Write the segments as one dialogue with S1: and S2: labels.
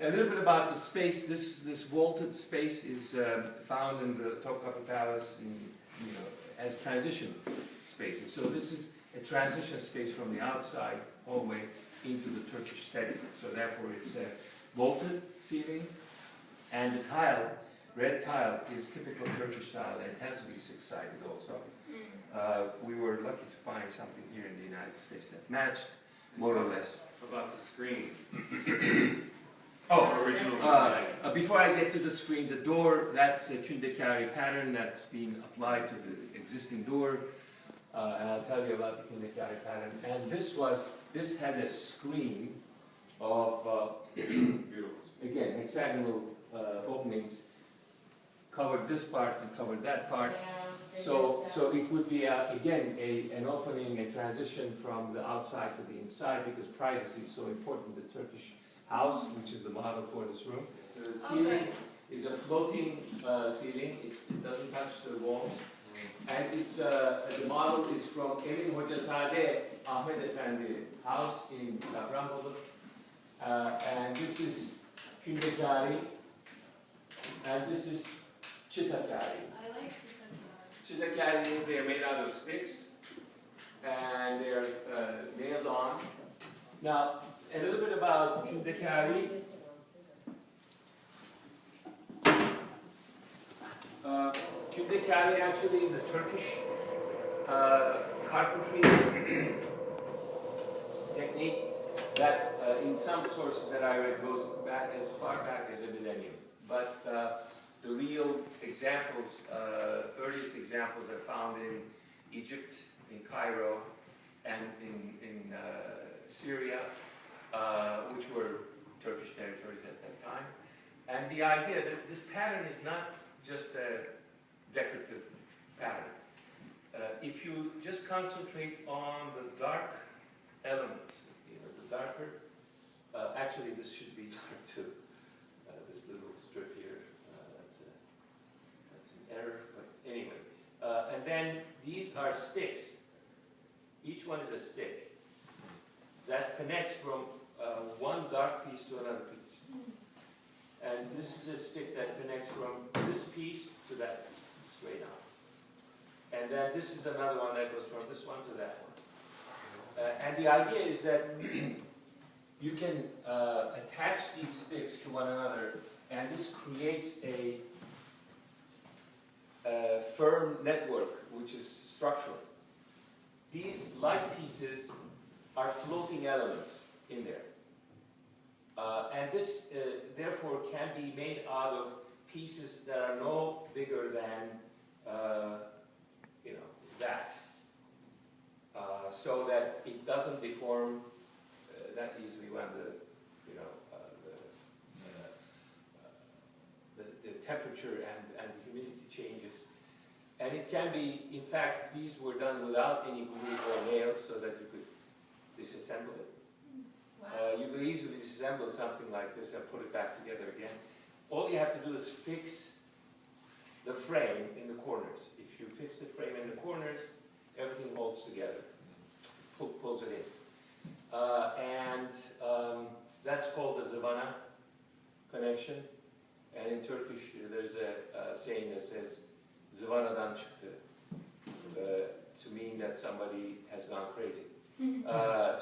S1: a little bit about the space. This vaulted space is found in the Topkapı Palace as transition spaces. So this is a transition space from the outside hallway into the Turkish setting. So therefore it's a vaulted ceiling, and the tile, red tile, is typical Turkish tile, and it has to be six-sided also. We were lucky to find something here in the United States that matched, more or less.
S2: About the screen.
S1: Original design. Before I get to the screen, the door, that's a Kündekari pattern that's been applied to the existing door. And I'll tell you about the Kündekari pattern. And this had a screen of, again, hexagonal openings, covered this part and covered that part. So it would be, again, an opening, a transition from the outside to the inside, because privacy is so important in the Turkish house, which is the model for this room. So the ceiling is a floating ceiling. It doesn't touch the walls. And it's the model is from Emin Hocazade Ahmet Efendi house in Safranbolu. And this is Kündekari, and this is Çıtakari.
S3: I like Çıtakari.
S1: Çıtakari means they are made out of sticks, and they are nailed on. Now, a little bit about Kündekari. Kündekari actually is a Turkish carpentry technique that in some sources that I read goes back as far back as a millennium. But the real examples, earliest examples are found in Egypt, in Cairo, and in Syria, which were Turkish territories at that time. And the idea that this pattern is not just a decorative pattern. If you just concentrate on the dark elements, the darker, actually this should be dark too. This little strip here, that's an error, but anyway. And then these are sticks. Each one is a stick that connects from one dark piece to another piece. And this is a stick that connects from this piece to that piece, straight on. And then this is another one that goes from this one to that one. And the idea is that you can attach these sticks to one another, and this creates a firm network, which is structural. These light pieces are floating elements in there. And this, therefore, can be made out of pieces that are no bigger than, that. So that it doesn't deform that easily when the temperature and the humidity changes. And it can be, in fact, these were done without any glue or nails, so that you could disassemble it.
S3: Wow.
S1: You could easily disassemble something like this and put it back together again. All you have to do is fix the frame in the corners. If you fix the frame in the corners, everything holds together, pulls it in. And that's called the Zıvana connection. And in Turkish, there's a saying that says, Zıvanadan çıktı, to mean that somebody has gone crazy.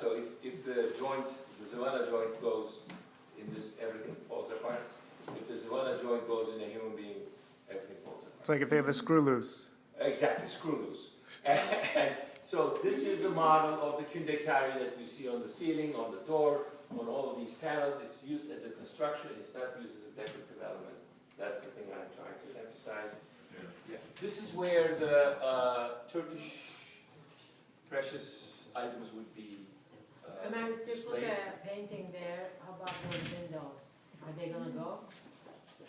S1: So if the joint, the Zıvana joint goes in this, everything falls apart. If the Zıvana joint goes in a human being, everything falls apart.
S4: It's like if they have a screw loose.
S1: Exactly, screw loose. And so this is the model of the Kündekari that you see on the ceiling, on the door, on all of these panels. It's used as a construction, it's not used as a decorative element. That's the thing I'm trying to emphasize. Yeah. This is where the Turkish precious items would be
S5: Ömer, if they put
S1: displayed.
S5: a painting there, how about those windows? Are they gonna go?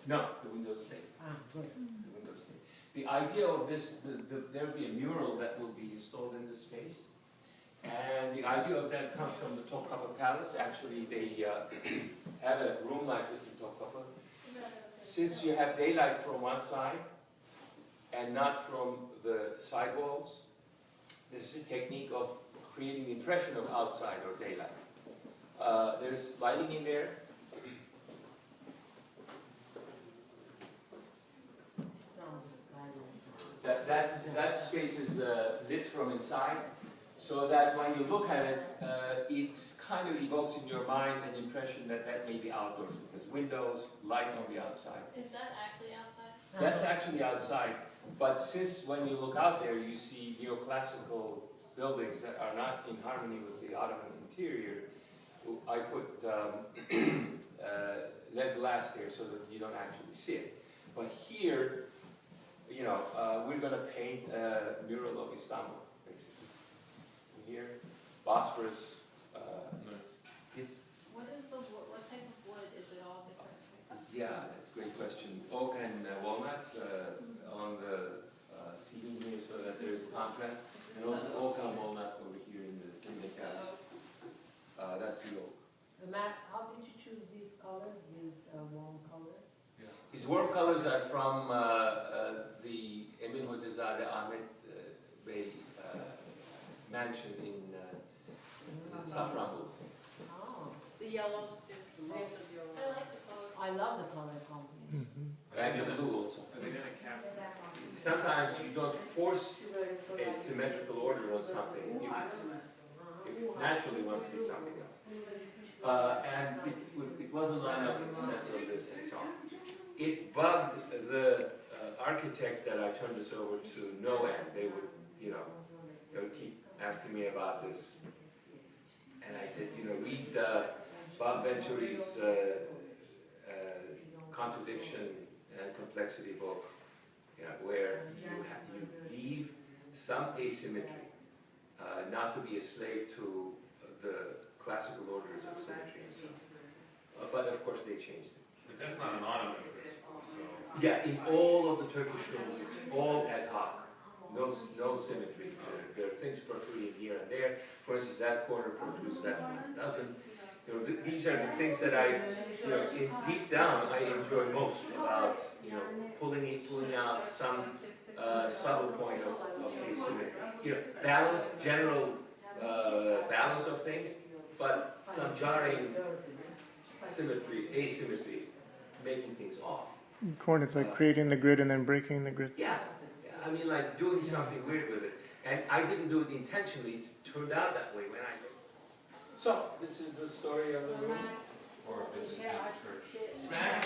S1: No, the windows stay.
S5: Good.
S1: The windows stay. The idea of this, there will be a mural that will be installed in this space. And the idea of that comes from the Topkapı Palace. Actually, they have a room like this in Topkapı. Since you have daylight from one side and not from the side walls, this is a technique of creating the impression of outside or daylight. There's lighting in there, that space is lit from inside, so that when you look at it, it kind of evokes in your mind an impression that that may be outdoors, because windows, light on the outside.
S3: Is that actually outside?
S1: That's actually outside, but since when you look out there, you see neoclassical buildings that are not in harmony with the Ottoman interior, I put lead glass there so that you don't actually see it. But here, you know, we're going to paint a mural of Istanbul, basically. Here, Bosphorus, this.
S3: What is the wood? What type of wood? Is it all different?
S1: Yeah, that's a great question. Oak and walnut on the ceiling here, so that there's a contrast, and also oak and walnut over here in the cabin. That's the oak.
S5: Matt, how did you choose these colors, these warm colors?
S1: These warm colors are from the Emin Hocazade Ahmet Bey mansion in Safranbolu.
S5: Oh,
S2: The yellows too, most of your.
S3: I like the color.
S5: I love the color combination.
S1: And the blue also. Sometimes you don't force a symmetrical order on something if it naturally wants to be something else. And it wasn't lined up in the center of this and so on. It bugged the architect that I turned this over to no end. They would, you know, they would keep asking me about this. And I said, you know, read Bob Venturi's Contradiction and Complexity book, you know, where you leave some asymmetry, not to be a slave to the classical orders of symmetry and so on. But of course they changed it.
S4: But that's not an Ottoman principle, so.
S1: Yeah, in all of the Turkish rooms, it's all ad hoc. No symmetry. There are things protruding here and there. For instance, that corner protrudes, that one doesn't. You know, these are the things that I, you know, deep down, I enjoy most about, you know, pulling out some subtle point of asymmetry. You know, balance, general balance of things, but some jarring asymmetry, making things off.
S6: Corn, it's like creating the grid and then breaking the grid.
S1: Yeah, I mean, like doing something weird with it. And I didn't do it intentionally, it turned out that way when I did. So, this is the story of the room.
S4: Or if this is in church.
S1: Matt?